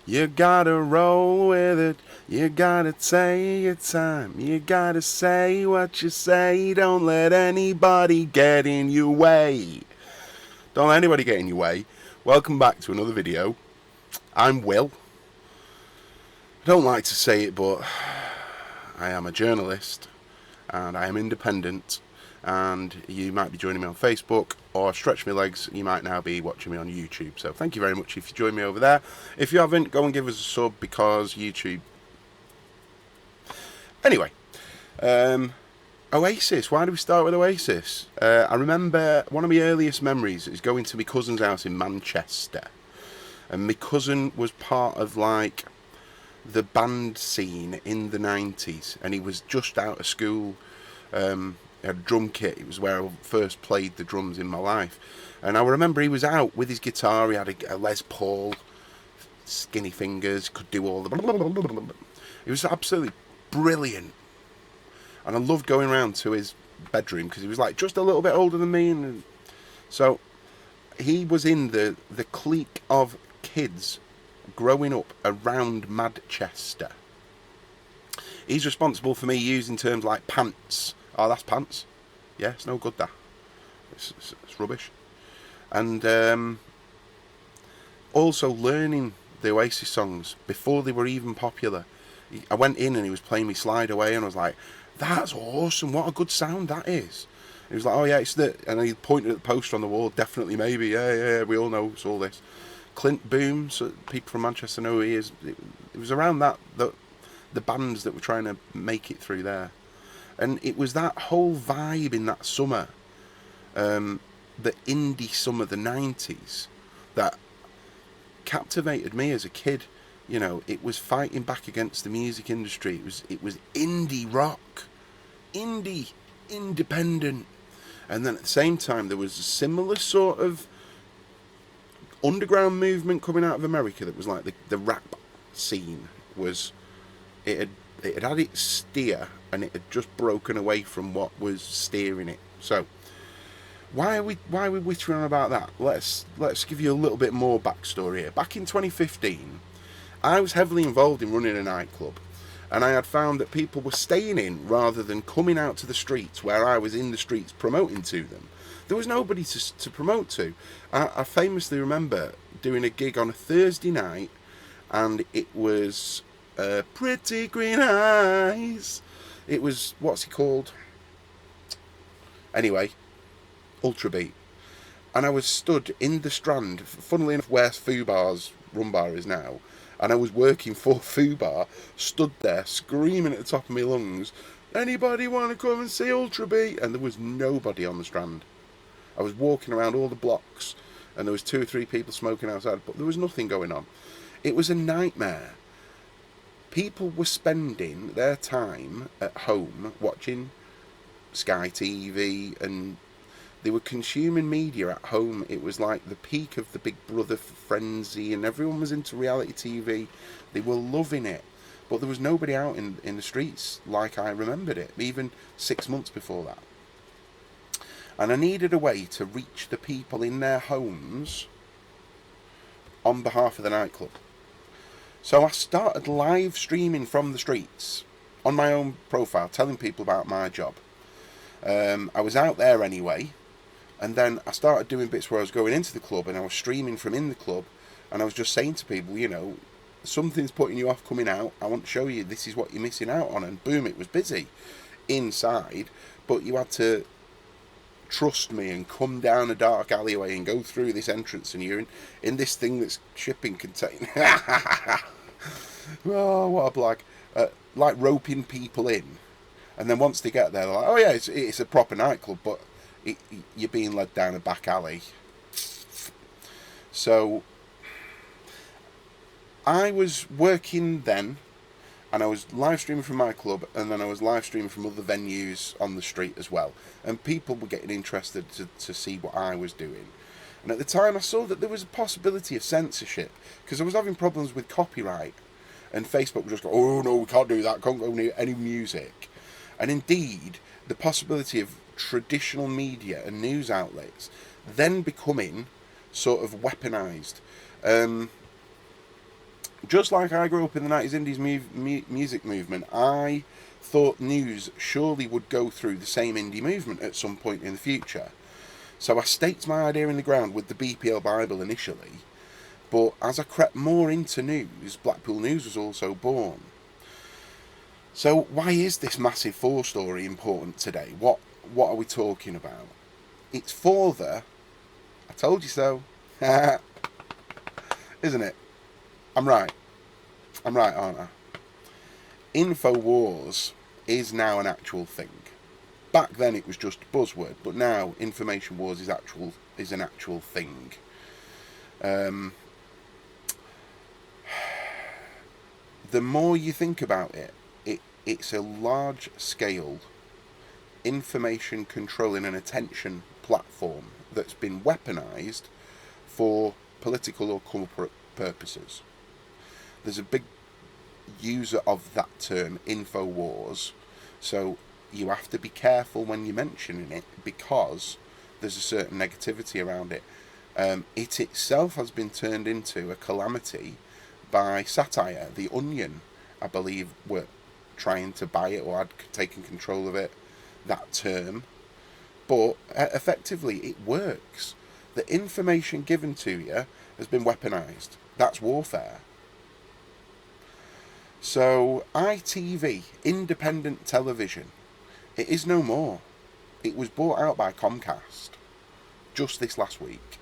You gotta roll with it. You gotta take your time. You gotta say what you say. Don't let anybody get in your way. Don't let anybody get in your way. Welcome back to another video. I'm Will. I don't like to say it, but I am a journalist and I am independent. And you might be joining me on Facebook, or stretch my legs, you might now be watching me on YouTube. So thank you very much if you join me over there. If you haven't, go and give us a sub, because YouTube. Anyway, Oasis. Why do we start with Oasis? I remember one of my earliest memories is going to my cousin's house in Manchester, and my cousin was part of like the band scene in the 90s, and he was just out of school. He had a drum kit. It was where I first played the drums in my life, and I remember he was out with his guitar. He had a Les Paul, skinny fingers, could do all the. It was absolutely brilliant, and I loved going around to his bedroom because he was like just a little bit older than me, and so he was in the clique of kids growing up around Manchester. He's responsible for me using terms like pants. Oh, that's pants. Yeah, it's no good, that. It's rubbish. And also learning the Oasis songs before they were even popular. I went in and he was playing me Slide Away, and I was like, that's awesome, what a good sound that is. And he was like, oh yeah, it's the... And he pointed at the poster on the wall, definitely, maybe, yeah, we all know it's all this. Clint Boom, so people from Manchester know who he is. It was around that the bands that were trying to make it through there. And it was that whole vibe in that summer, the indie summer, the 90s, that captivated me as a kid. You know, it was fighting back against the music industry. It was indie rock, indie, independent. And then at the same time, there was a similar sort of underground movement coming out of America that was like the rap scene. It had its steer, and it had just broken away from what was steering it. So why are we whittering on about that? Let's give you a little bit more backstory here. Back in 2015, I was heavily involved in running a nightclub, and I had found that people were staying in rather than coming out to the streets, where I was in the streets promoting to them. There was nobody to promote to. I famously remember doing a gig on a Thursday night, and it was Pretty Green Eyes. It was, what's he called? Anyway, Ultrabeat. And I was stood in the Strand, funnily enough, where Fubar's Rum Bar is now, and I was working for Fubar, stood there screaming at the top of my lungs, anybody want to come and see Ultrabeat? And there was nobody on the Strand. I was walking around all the blocks, and there was 2 or 3 people smoking outside, but there was nothing going on. It was a nightmare. People were spending their time at home watching Sky TV, and they were consuming media at home. It was like the peak of the Big Brother frenzy, and everyone was into reality TV. They were loving it, but there was nobody out in the streets like I remembered it, even 6 months before that. And I needed a way to reach the people in their homes on behalf of the nightclub. So I started live streaming from the streets on my own profile, telling people about my job. I was out there anyway, and then I started doing bits where I was going into the club and I was streaming from in the club, and I was just saying to people, you know, something's putting you off coming out. I want to show you this is what you're missing out on. And boom, it was busy inside, but you had to trust me and come down a dark alleyway and go through this entrance, and you're in this thing that's shipping container. Oh, what a blag. Like roping people in, and then once they get there, they're like, oh yeah, it's a proper nightclub, but you're being led down a back alley. So I was working then, and I was live streaming from my club, and then I was live streaming from other venues on the street as well, and people were getting interested to see what I was doing. And at the time I saw that there was a possibility of censorship, because I was having problems with copyright, and Facebook would just go, oh no, we can't do that, can't go near any music. And indeed, the possibility of traditional media and news outlets then becoming sort of weaponised. Just like I grew up in the 90s indies music movement, I thought news surely would go through the same indie movement at some point in the future. So I staked my idea in the ground with the BPL Bible initially, but as I crept more into news, Blackpool News was also born. So why is this massive 4 story important today? What are we talking about? It's for the... I told you so. Isn't it? I'm right, aren't I? Infowars is now an actual thing. Back then it was just a buzzword, but now information wars is an actual thing. The more you think about it, it's a large scale information controlling and attention platform that's been weaponized for political or corporate purposes. There's a big user of that term, Infowars, so you have to be careful when you're mentioning it because there's a certain negativity around it. It itself has been turned into a calamity by satire. The Onion, I believe, were trying to buy it or had taken control of it, that term. But effectively it works. The information given to you has been weaponized. That's warfare. So ITV, independent television, it is no more. It was bought out by Comcast just this last week.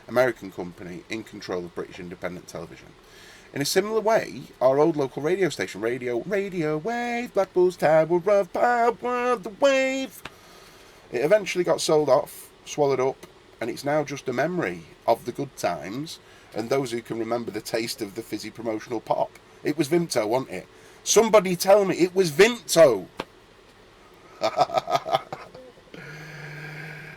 American company in control of British independent television. In a similar way, our old local radio station, Radio Wave, Blackpool's Tower of Power, the Wave, it eventually got sold off, swallowed up, and it's now just a memory of the good times and those who can remember the taste of the fizzy promotional pop. It was Vimto, wasn't it? Somebody tell me it was Vimto.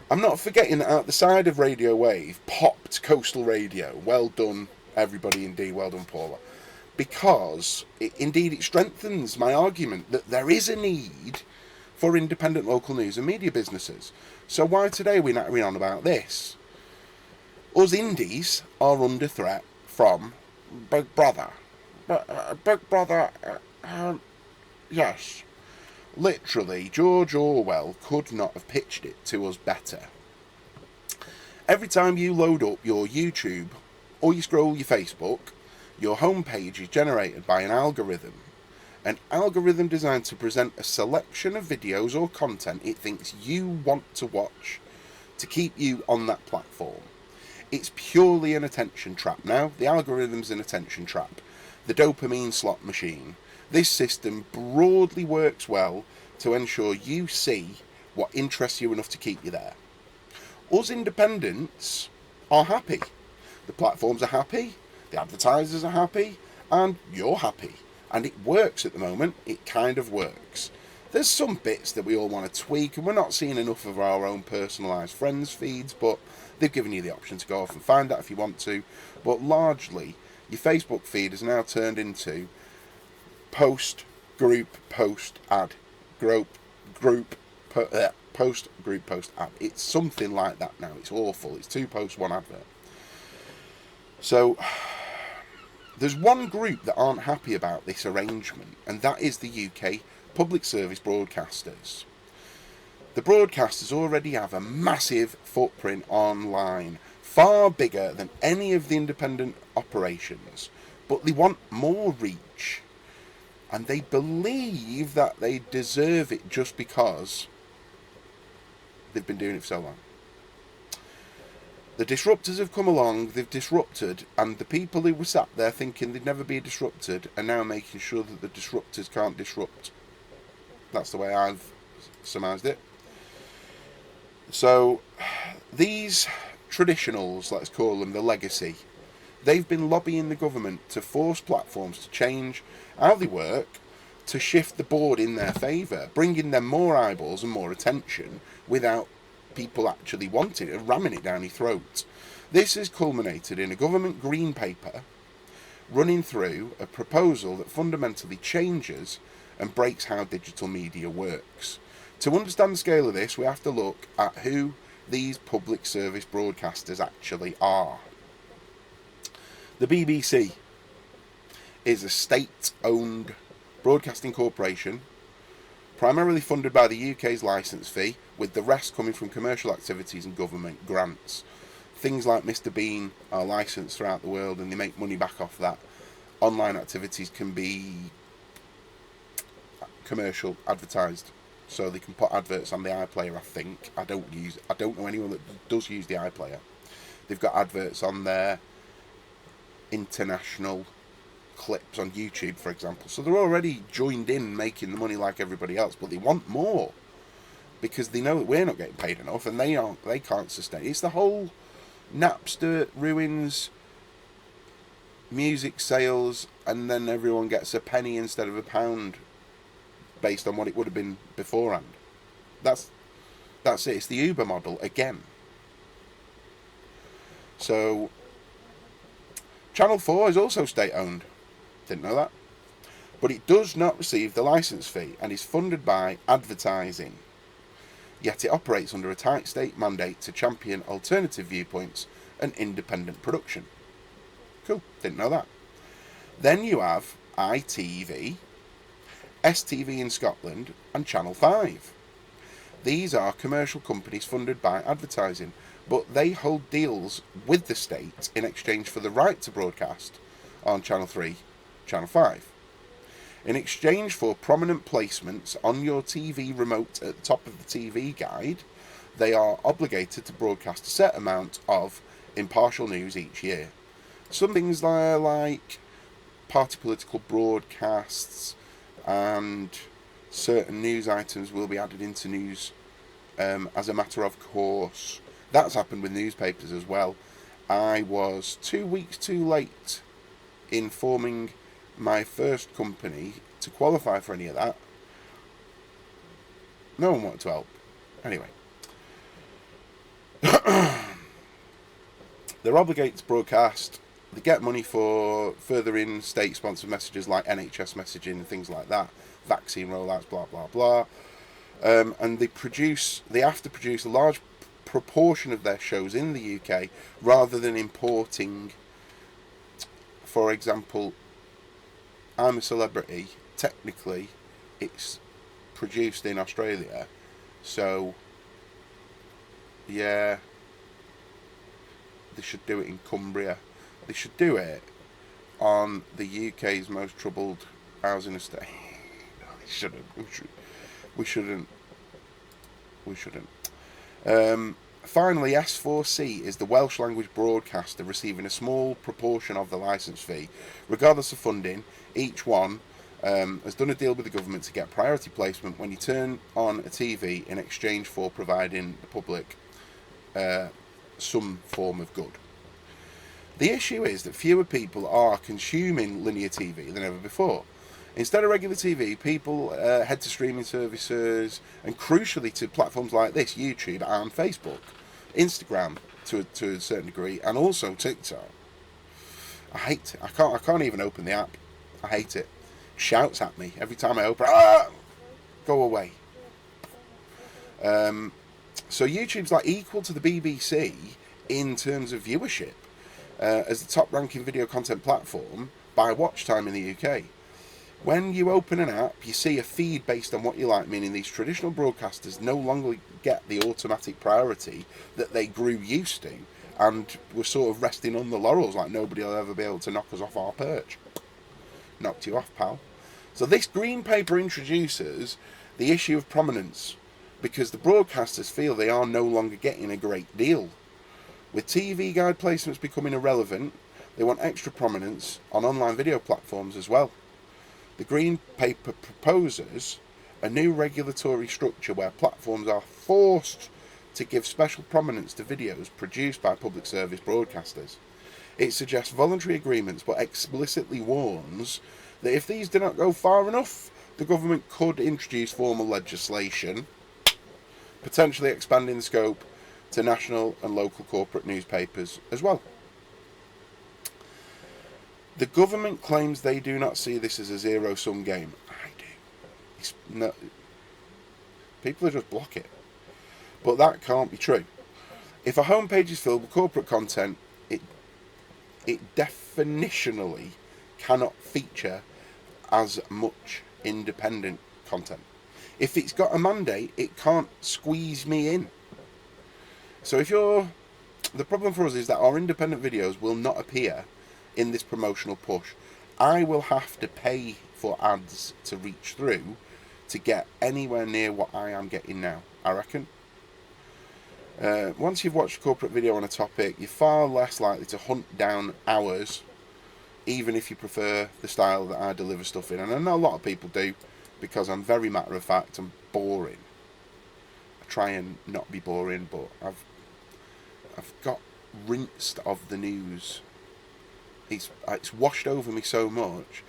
I'm not forgetting that out the side of Radio Wave popped Coastal Radio. Well done, everybody, indeed. Well done, Paula. Because, it strengthens my argument that there is a need for independent local news and media businesses. So why today are we nattering on about this? Us indies are under threat from Big Brother. Big Brother, yes. Literally, George Orwell could not have pitched it to us better. Every time you load up your YouTube or you scroll your Facebook, your homepage is generated by an algorithm. An algorithm designed to present a selection of videos or content it thinks you want to watch to keep you on that platform. It's purely an attention trap now. The algorithm's an attention trap. The dopamine slot machine. This system broadly works well to ensure you see what interests you enough to keep you there. Us independents are happy. The platforms are happy, the advertisers are happy, and you're happy. And it works at the moment. It kind of works. There's some bits that we all want to tweak, and we're not seeing enough of our own personalised friends feeds, but they've given you the option to go off and find that if you want to. But largely, your Facebook feed is now turned into post, group, post, ad, post, group, post, ad. It's something like that now. It's awful. It's 2 posts, 1 advert. So there's one group that aren't happy about this arrangement, and that is the UK public service broadcasters. The broadcasters already have a massive footprint online, far bigger than any of the independent operations, but they want more reach, and they believe that they deserve it just because they've been doing it for so long. The disruptors have come along, they've disrupted, and the people who were sat there thinking they'd never be disrupted are now making sure that the disruptors can't disrupt. That's the way I've surmised it. So, these traditionals, let's call them the legacy, they've been lobbying the government to force platforms to change how they work, to shift the board in their favour, bringing them more eyeballs and more attention without people actually wanting it and ramming it down your throat. This has culminated in a government green paper running through a proposal that fundamentally changes and breaks how digital media works. To understand the scale of this, we have to look at who these public service broadcasters actually are. The BBC is a state-owned broadcasting corporation, primarily funded by the UK's licence fee, with the rest coming from commercial activities and government grants. Things like Mr. Bean are licensed throughout the world and they make money back off that. Online activities can be commercial advertised, so they can put adverts on the iPlayer. I think I don't know anyone that does use the iPlayer. They've got adverts on their international clips on YouTube, for example, so they're already joined in making the money like everybody else, but they want more because they know that we're not getting paid enough and they can't sustain. It's the whole Napster ruins music sales and then everyone gets a penny instead of a pound based on what it would have been beforehand. That's it. It's the Uber model again. So Channel 4 is also state owned. Didn't know that. But it does not receive the licence fee and is funded by advertising. Yet it operates under a tight state mandate to champion alternative viewpoints and independent production. Cool, didn't know that. Then you have ITV, STV in Scotland, and Channel 5. These are commercial companies funded by advertising, but they hold deals with the state in exchange for the right to broadcast on Channel 3, Channel 5. In exchange for prominent placements on your TV remote at the top of the TV guide, they are obligated to broadcast a set amount of impartial news each year. Some things like party political broadcasts and certain news items will be added into news as a matter of course. That's happened with newspapers as well. I was 2 weeks too late in forming my first company to qualify for any of that. No one wanted to help. Anyway. They're obligated to broadcast. They get money for furthering state-sponsored messages like NHS messaging and things like that, vaccine rollouts, blah, blah, blah. And they have to produce a large proportion of their shows in the UK rather than importing. For example, I'm a Celebrity. Technically, it's produced in Australia. So, yeah, they should do it in Cumbria. They should do it on the UK's most troubled housing estate. No, they shouldn't. We shouldn't. Finally, S4C is the Welsh language broadcaster receiving a small proportion of the licence fee. Regardless of funding, each one has done a deal with the government to get priority placement when you turn on a TV in exchange for providing the public some form of good. The issue is that fewer people are consuming linear TV than ever before. Instead of regular TV, people head to streaming services and crucially to platforms like this, YouTube and Facebook, Instagram to a certain degree, and also TikTok. I hate it. I can't even open the app. I hate it. Shouts at me every time I open it. Ah! Go away. So YouTube's like equal to the BBC in terms of viewership as the top ranking video content platform by watch time in the UK. When you open an app, you see a feed based on what you like, meaning these traditional broadcasters no longer get the automatic priority that they grew used to and were sort of resting on the laurels like nobody will ever be able to knock us off our perch. Knocked you off, pal. So this green paper introduces the issue of prominence because the broadcasters feel they are no longer getting a great deal. With TV guide placements becoming irrelevant, they want extra prominence on online video platforms as well. The Green Paper proposes a new regulatory structure where platforms are forced to give special prominence to videos produced by public service broadcasters. It suggests voluntary agreements but explicitly warns that if these do not go far enough, the government could introduce formal legislation, potentially expanding the scope to national and local corporate newspapers as well. The government claims they do not see this as a zero-sum game. I do. People just block it. But that can't be true. If a homepage is filled with corporate content, it definitionally cannot feature as much independent content. If it's got a mandate, it can't squeeze me in. So the problem for us is that our independent videos will not appear in this promotional push. I will have to pay for ads to reach through to get anywhere near what I am getting now, I reckon. Once you've watched a corporate video on a topic, you're far less likely to hunt down hours, even if you prefer the style that I deliver stuff in. And I know a lot of people do, because I'm very matter of fact and boring. I try and not be boring, but I've got rinsed of the news. It's washed over me so much,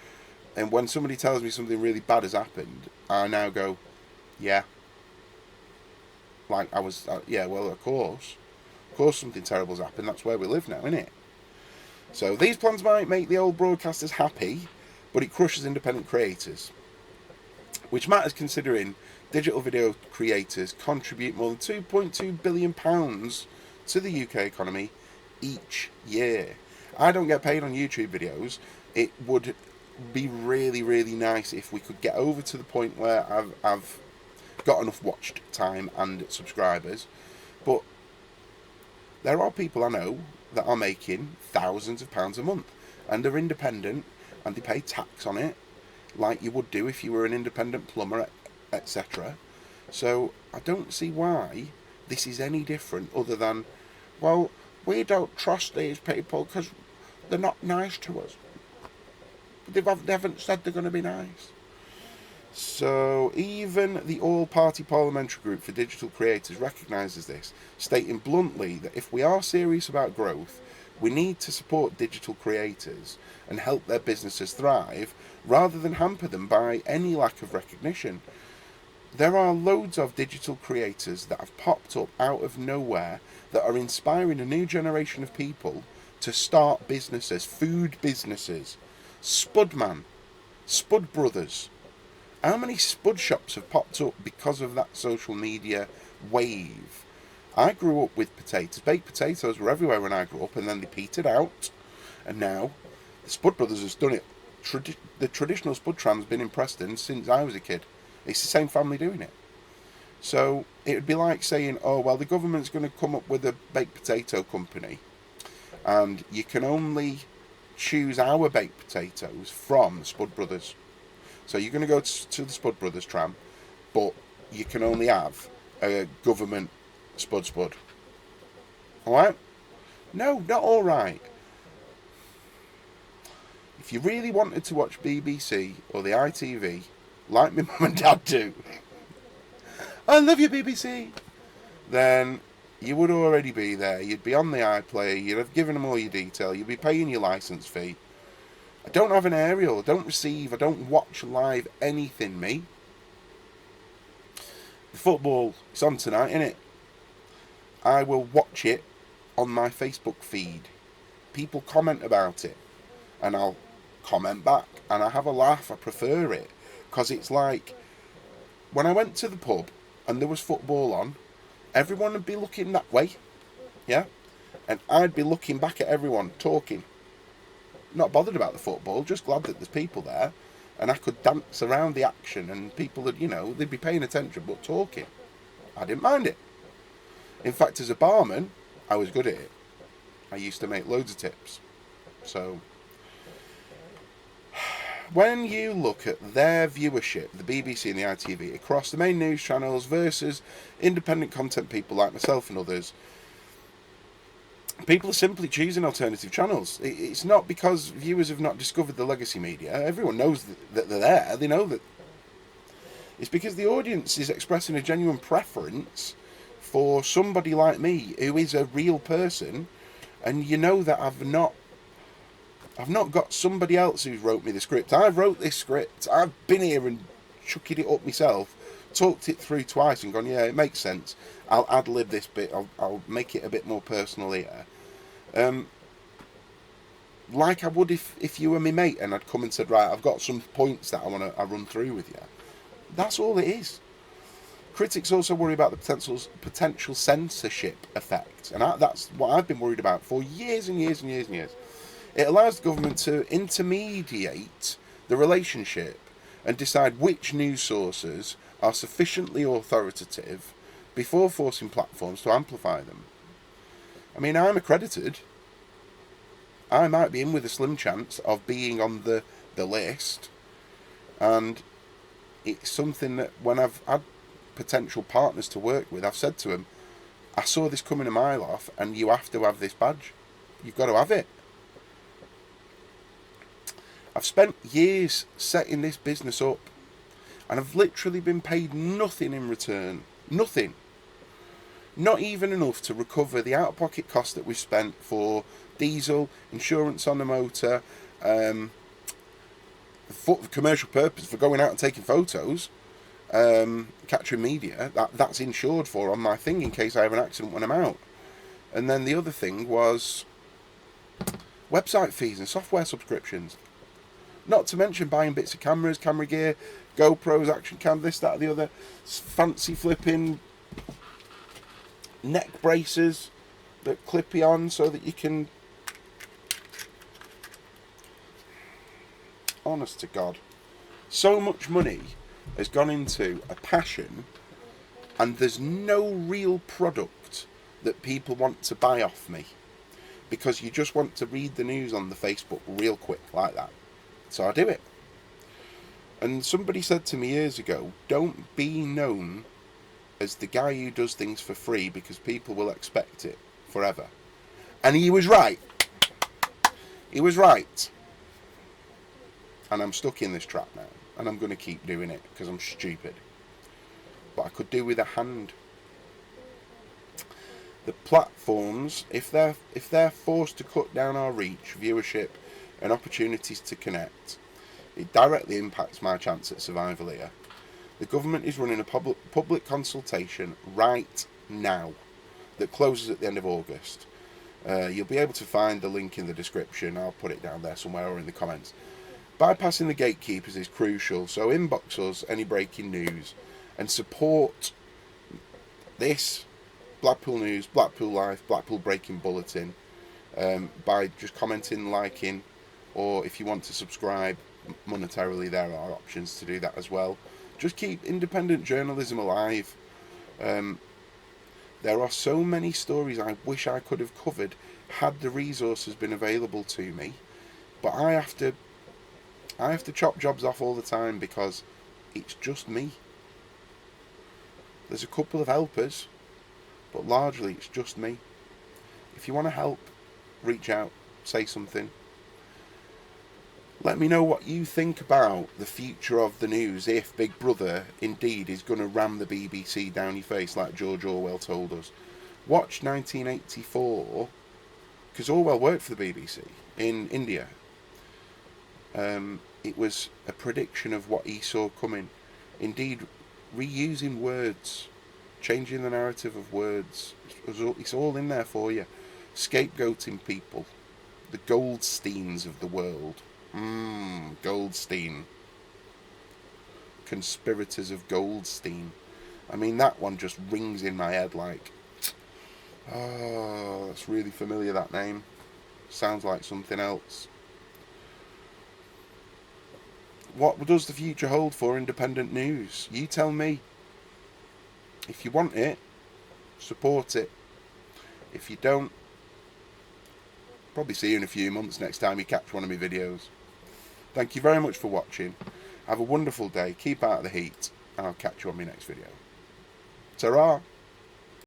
and when somebody tells me something really bad has happened, I now go, yeah. Like I was, yeah, well, of course something terrible's happened. That's where we live now, isn't it? So these plans might make the old broadcasters happy, but it crushes independent creators, which matters considering digital video creators contribute more than £2.2 billion to the UK economy each year. I don't get paid on YouTube videos. It would be really, really nice if we could get over to the point where I've got enough watched time and subscribers. But there are people I know that are making thousands of pounds a month, and they're independent, and they pay tax on it like you would do if you were an independent plumber, etc. So I don't see why this is any different, other than, well, we don't trust these people because they're not nice to us. They haven't said they're going to be nice. So even the all-party parliamentary group for digital creators recognises this, stating bluntly that if we are serious about growth, we need to support digital creators and help their businesses thrive, rather than hamper them by any lack of recognition. There are loads of digital creators that have popped up out of nowhere that are inspiring a new generation of people to start businesses, food businesses. Spudman, Spud Brothers. How many Spud shops have popped up because of that social media wave? I grew up with potatoes. Baked potatoes were everywhere when I grew up, and then they petered out. And now, the Spud Brothers has done it. The traditional Spud tram's been in Preston since I was a kid. It's the same family doing it. So, it would be like saying, oh, well, the government's going to come up with a baked potato company, and you can only choose our baked potatoes from Spud Brothers. So you're going to go to the Spud Brothers tram, but you can only have a government Spud. Alright? No, not alright. If you really wanted to watch BBC or the ITV, like my mum and dad do, I love you, BBC, then you would already be there. You'd be on the iPlayer, you'd have given them all your detail, you'd be paying your licence fee. I don't have an aerial, I don't receive, I don't watch live anything, me. The football is on tonight, innit? I will watch it on my Facebook feed. People comment about it, and I'll comment back, and I have a laugh. I prefer it, because it's like, when I went to the pub, and there was football on, everyone would be looking that way, yeah? And I'd be looking back at everyone, talking. Not bothered about the football, just glad that there's people there, and I could dance around the action, and people would, they'd be paying attention but talking. I didn't mind it. In fact, as a barman, I was good at it. I used to make loads of tips. So, when you look at their viewership, the BBC and the ITV, across the main news channels versus independent content people like myself and others, people are simply choosing alternative channels. It's not because viewers have not discovered the legacy media. Everyone knows that they're there. They know that. It's because the audience is expressing a genuine preference for somebody like me, who is a real person, and you know that I've not got somebody else who's wrote me the script. I wrote this script. I've been here and chucked it up myself, talked it through twice and gone, yeah, it makes sense. I'll ad-lib this bit. I'll make it a bit more personal here. Like I would if you were my mate and I'd come and said, right, I've got some points that I run through with you. That's all it is. Critics also worry about the potential censorship effect, and that's what I've been worried about for years and years and years and years. It allows the government to intermediate the relationship and decide which news sources are sufficiently authoritative before forcing platforms to amplify them. I mean, I'm accredited. I might be in with a slim chance of being on the list, and it's something that when I've had potential partners to work with, I've said to them, I saw this coming a mile off, and you have to have this badge. You've got to have it. I've spent years setting this business up, and I've literally been paid nothing in return. Nothing. Not even enough to recover the out-of-pocket cost that we've spent for diesel, insurance on the motor, for commercial purpose, for going out and taking photos, capturing media. That's insured for on my thing in case I have an accident when I'm out. And then the other thing was website fees and software subscriptions. Not to mention buying bits of cameras, camera gear, GoPros, action cam, this, that, the other, fancy flipping neck braces that clip you on so that you can... Honest to God, so much money has gone into a passion, and there's no real product that people want to buy off me, because you just want to read the news on the Facebook real quick like that. So I do it. And somebody said to me years ago, don't be known as the guy who does things for free, because people will expect it forever. And he was right. He was right. And I'm stuck in this trap now, and I'm going to keep doing it because I'm stupid. But I could do with a hand. The platforms, if they're forced to cut down our reach, viewership, and opportunities to connect, it directly impacts my chance at survival here. The government is running a public consultation right now that closes at the end of August. You'll be able to find the link in the description. I'll put it down there somewhere or in the comments. Bypassing the gatekeepers is crucial, so inbox us any breaking news and support this Blackpool News, Blackpool Life, Blackpool Breaking Bulletin by just commenting, liking, or if you want to subscribe monetarily, there are options to do that as well. Just keep independent journalism alive. There are so many stories I wish I could have covered had the resources been available to me, but I have to chop jobs off all the time because it's just me. There's a couple of helpers, but largely it's just me. If you want to help, reach out, say something. Let me know what you think about the future of the news if Big Brother indeed is going to ram the BBC down your face like George Orwell told us. Watch 1984, because Orwell worked for the BBC in India. It was a prediction of what he saw coming. Indeed, reusing words, changing the narrative of words, it's all in there for you. Scapegoating people, the Goldsteins of the world. Goldstein. Conspirators of Goldstein. I mean, that one just rings in my head like, oh, that's really familiar, that name. Sounds like something else. What does the future hold for independent news? You tell me. If you want it, support it. If you don't, probably see you in a few months next time you catch one of my videos. Thank you very much for watching. Have a wonderful day. Keep out of the heat. And I'll catch you on my next video. Ta-ra!